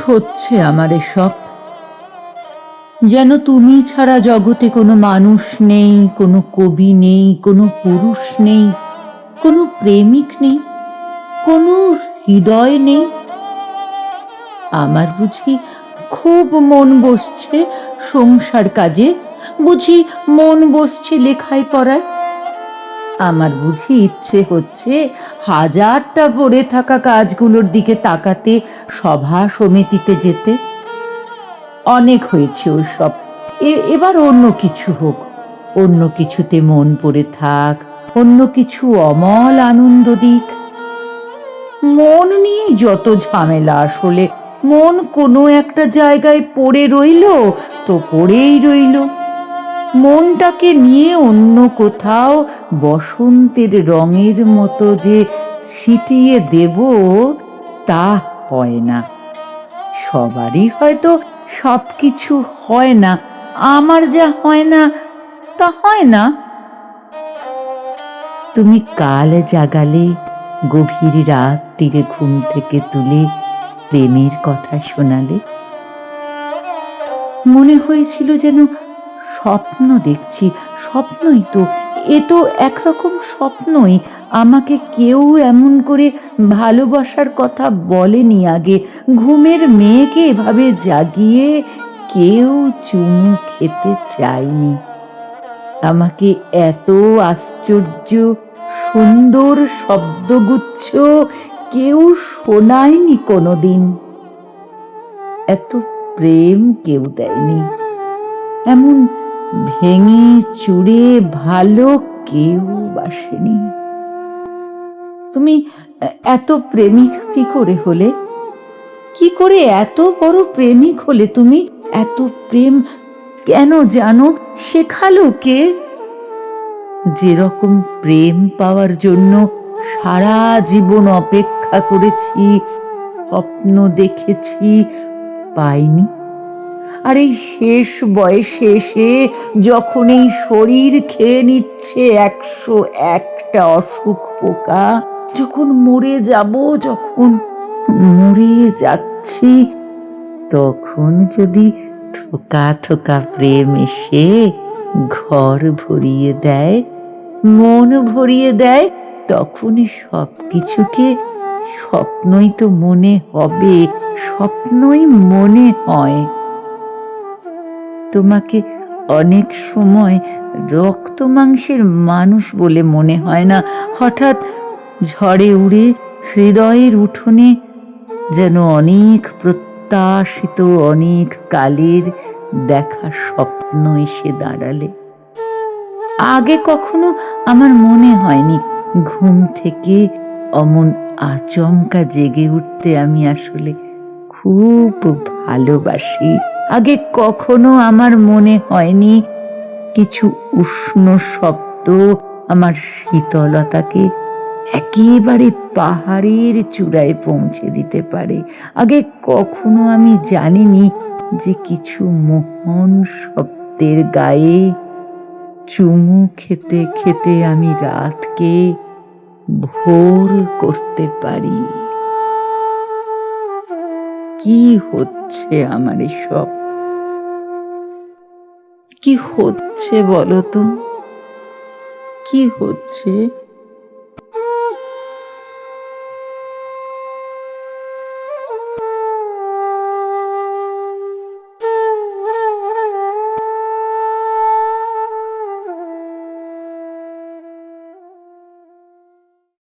হচ্ছে আমার এসব? যেন তুমি ছাড়া জগতে কোনো মানুষ নেই, কোনো কবি নেই, কোনো পুরুষ নেই, কোনো প্রেমিক নেই, কোনো হৃদয় নেই। আমার বুঝি খুব মন বসছে সংসার কাজে, বুঝি মন বসছে লেখায় পড়ায়। আমার বুঝি ইচ্ছে হচ্ছে হাজারটা পড়ে থাকা কাজগুলোর দিকে তাকাতে, সভা সমিতিতে যেতে। অনেক হয়েছে ওসব, এবার অন্য কিছু হোক, অন্য কিছুতে মন পড়ে থাক, অন্য কিছু অমল আনন্দ দিক। মন নিয়েই যত ঝামেলা আসলে। মন কোনো একটা জায়গায় পড়ে রইল তো পড়েই রইল। মনটাকে নিয়ে অন্য কোথাও বসন্তের রঙের মতো যে ছিটিয়ে দেব, তা হয় না। সবারই হয়তো সব কিছু হয় না, আমার যা হয় না তা হয় না। তুমি কাল জাগালে, গভীর রাত তীরে ঘুম থেকে তুলে প্রেমের কথা শোনালে। মনে হয়েছিল যেন স্বপ্ন দেখছি। স্বপ্নই তো, এ তো একরকম স্বপ্নই। আমাকে কেউ এমন করে ভালোবাসার কথা বলেনি আগে। ঘুমের মেয়েকে এভাবে জাগিয়ে কেউ চুমু খেতে চায়নি। আমাকে এত আশ্চর্য সুন্দর শব্দগুচ্ছ কেউ শোনায়নি কোনোদিন। এত প্রেম কেউ দেয়নি। এমন ভেঙে চুরে ভালো কেউ বাসেনি। তুমি এত প্রেমিক কি করে হলে? কি করে এত বড় প্রেমিক হলে তুমি? এত প্রেম কেন জানো? শেখালো কে? যেরকম প্রেম পাওয়ার জন্য সারা জীবন অপেক্ষা করেছি, স্বপ্ন দেখেছি, পাইনি। আর এই শেষ বয়সে এসে যখন এই শরীর খেয়ে নিচ্ছে 101টা অসুখ পোকা, যখন মরে যাব, যখন মরে যাচ্ছি, তখন যদি থোকা থোকা প্রেম এসে ঘর ভরিয়ে দেয়, মন ভরিয়ে দেয়, তখনই সব কিছুকে স্বপ্নই তো মনে হবে, স্বপ্নই মনে হয়। তোমাকে অনেক সময় রক্ত মাংসের মানুষ বলে মনে হয় না। হঠাৎ ঝড়ে উড়ে হৃদয়ের উঠোনে যেন অনেক প্রত্যাশিত, অনেক কালের দেখা স্বপ্ন এসে দাঁড়ালে। আগে কখনো আমার মনে হয়নি ঘুম থেকে অমন আচমকা জেগে উঠতে আমি আসলে খুব ভালোবাসি। আগে কখনো আমার মনে হয়নি কিছু উষ্ণ শব্দ আমার শীতলতাকে একেবারে পাহাড়ের চূড়ায় পৌঁছে দিতে পারে। আগে কখনো আমি জানিনি যে কিছু মোহন শব্দের গায়ে চুমু খেতে খেতে আমি রাতকে ভোর করতে পারি। কি হচ্ছে আমার এসব? কি হচ্ছে বলো তো? কি হচ্ছে?